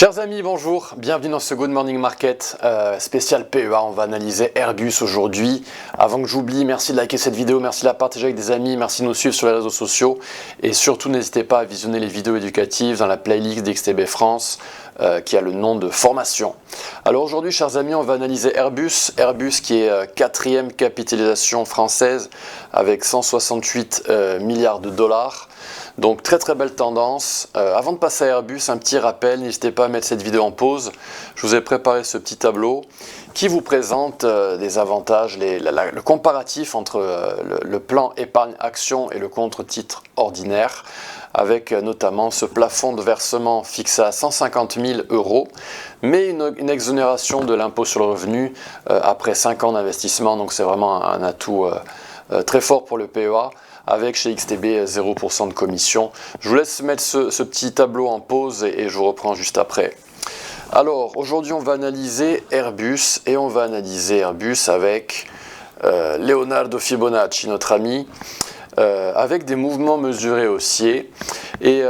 Chers amis, bonjour, bienvenue dans ce Good Morning Market spécial PEA. On va analyser Airbus aujourd'hui. Avant que j'oublie, merci de liker cette vidéo, merci de la partager avec des amis, merci de nous suivre sur les réseaux sociaux et surtout n'hésitez pas à visionner les vidéos éducatives dans la playlist d'XTB France qui a le nom de formation. Alors aujourd'hui, chers amis, on va analyser Airbus qui est quatrième capitalisation française avec 168 milliards de dollars. Donc très très belle tendance. Avant de passer à Airbus, un petit rappel, n'hésitez pas à mettre cette vidéo en pause. Je vous ai préparé ce petit tableau qui vous présente les avantages, le comparatif entre le plan épargne action et le contre-titre ordinaire, avec notamment ce plafond de versement fixé à 150 000 €, mais une exonération de l'impôt sur le revenu après 5 ans d'investissement, donc c'est vraiment un atout très fort pour le PEA. Avec chez XTB 0% de commission. Je vous laisse mettre ce petit tableau en pause et je vous reprends juste après. Alors aujourd'hui on va analyser Airbus et on va analyser Airbus avec Leonardo Fibonacci, notre ami, avec des mouvements mesurés haussiers. Et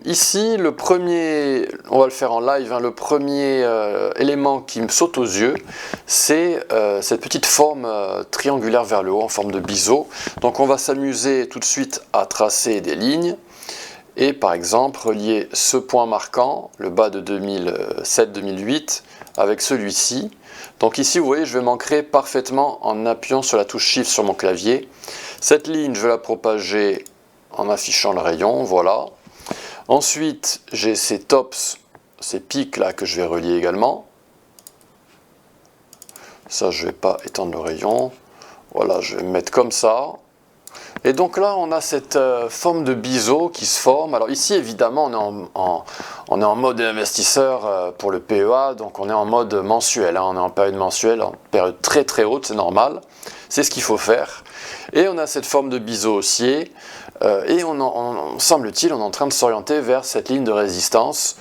ici, le premier, on va le faire en live, hein, le premier élément qui me saute aux yeux, c'est cette petite forme triangulaire vers le haut en forme de biseau. Donc on va s'amuser tout de suite à tracer des lignes et par exemple relier ce point marquant, le bas de 2007-2008, avec celui-ci. Donc ici, vous voyez, je vais m'ancrer parfaitement en appuyant sur la touche Shift sur mon clavier. Cette ligne, je vais la propager en affichant le rayon, voilà. Ensuite, j'ai ces tops, ces pics là que je vais relier également. Ça, je ne vais pas étendre le rayon. Voilà, je vais me mettre comme ça. Et donc là, on a cette forme de biseau qui se forme. Alors ici, évidemment, on est en mode investisseur pour le PEA, donc on est en mode mensuel. Hein, on est en période mensuelle, en période très très haute, c'est normal. C'est ce qu'il faut faire. Et on a cette forme de biseau haussier. Et semble-t-il, on est en train de s'orienter vers cette ligne de résistance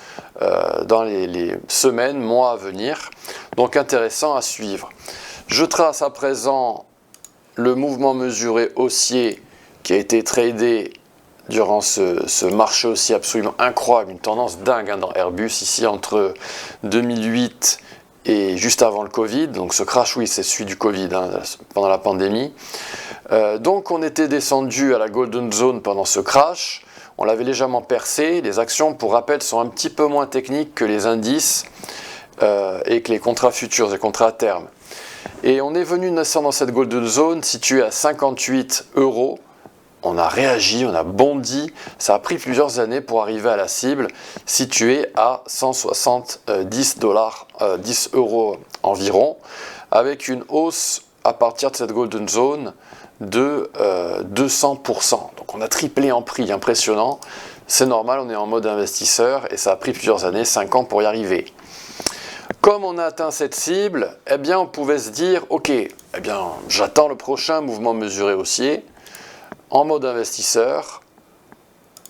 dans les semaines, mois à venir. Donc intéressant à suivre. Je trace à présent le mouvement mesuré haussier qui a été tradé durant ce marché haussier absolument incroyable, une tendance dingue hein, dans Airbus, ici entre 2008 et juste avant le Covid. Donc ce crash, oui, c'est celui du Covid, hein, pendant la pandémie. Donc on était descendu à la Golden Zone pendant ce crash, on l'avait légèrement percé. Les actions, pour rappel, sont un petit peu moins techniques que les indices et que les contrats futurs, les contrats à terme. Et on est venu descendre dans cette Golden Zone située à 58 €. On a réagi, on a bondi, ça a pris plusieurs années pour arriver à la cible située à 170 $, 10 € environ, avec une hausse à partir de cette Golden Zone de 200%. Donc on a triplé en prix, impressionnant. C'est normal, on est en mode investisseur et ça a pris plusieurs années, 5 ans pour y arriver. Comme on a atteint cette cible, eh bien on pouvait se dire, ok, eh bien j'attends le prochain mouvement mesuré haussier en mode investisseur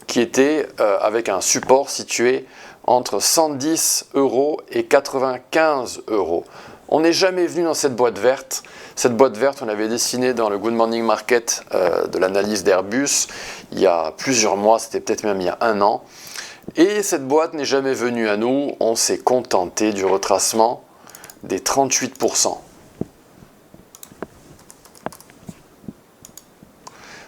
qui était avec un support situé entre 110 € et 95 €. On n'est jamais venu dans cette boîte verte. Cette boîte verte, on l'avait dessinée dans le Good Morning Market de l'analyse d'Airbus il y a plusieurs mois, c'était peut-être même il y a 1 an. Et cette boîte n'est jamais venue à nous, on s'est contenté du retracement des 38%.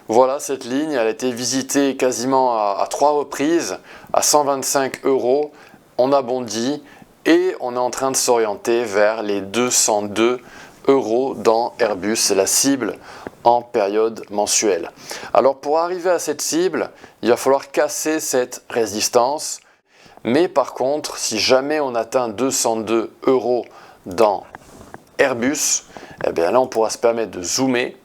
Voilà cette ligne, elle a été visitée quasiment à 3 reprises, à 125 €, on a bondi et on est en train de s'orienter vers les 202 € dans Airbus, c'est la cible en période mensuelle. Alors pour arriver à cette cible, il va falloir casser cette résistance, mais par contre, si jamais on atteint 202 € dans Airbus, eh bien là on pourra se permettre de zoomer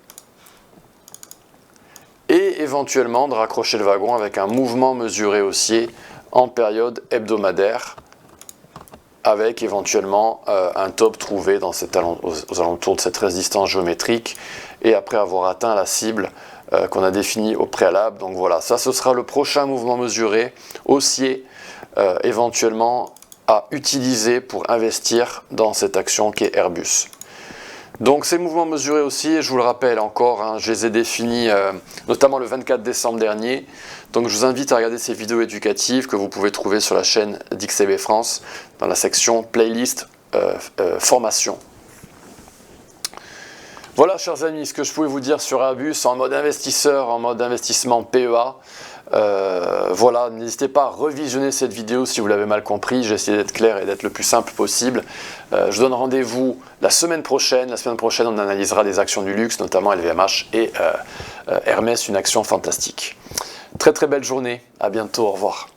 et éventuellement de raccrocher le wagon avec un mouvement mesuré haussier en période hebdomadaire, avec éventuellement un top trouvé dans aux alentours de cette résistance géométrique et après avoir atteint la cible qu'on a définie au préalable. Donc voilà, ça ce sera le prochain mouvement mesuré haussier éventuellement à utiliser pour investir dans cette action qui est Airbus. Donc ces mouvements mesurés aussi, je vous le rappelle encore, hein, je les ai définis notamment le 24 décembre dernier. Donc je vous invite à regarder ces vidéos éducatives que vous pouvez trouver sur la chaîne d'XTB France dans la section playlist formation. Voilà, chers amis, ce que je pouvais vous dire sur Airbus en mode investisseur, en mode investissement PEA. Voilà, n'hésitez pas à revisionner cette vidéo si vous l'avez mal compris. J'ai essayé d'être clair et d'être le plus simple possible. Je vous donne rendez-vous la semaine prochaine. La semaine prochaine, on analysera des actions du luxe, notamment LVMH et Hermès, une action fantastique. Très très belle journée, à bientôt, au revoir.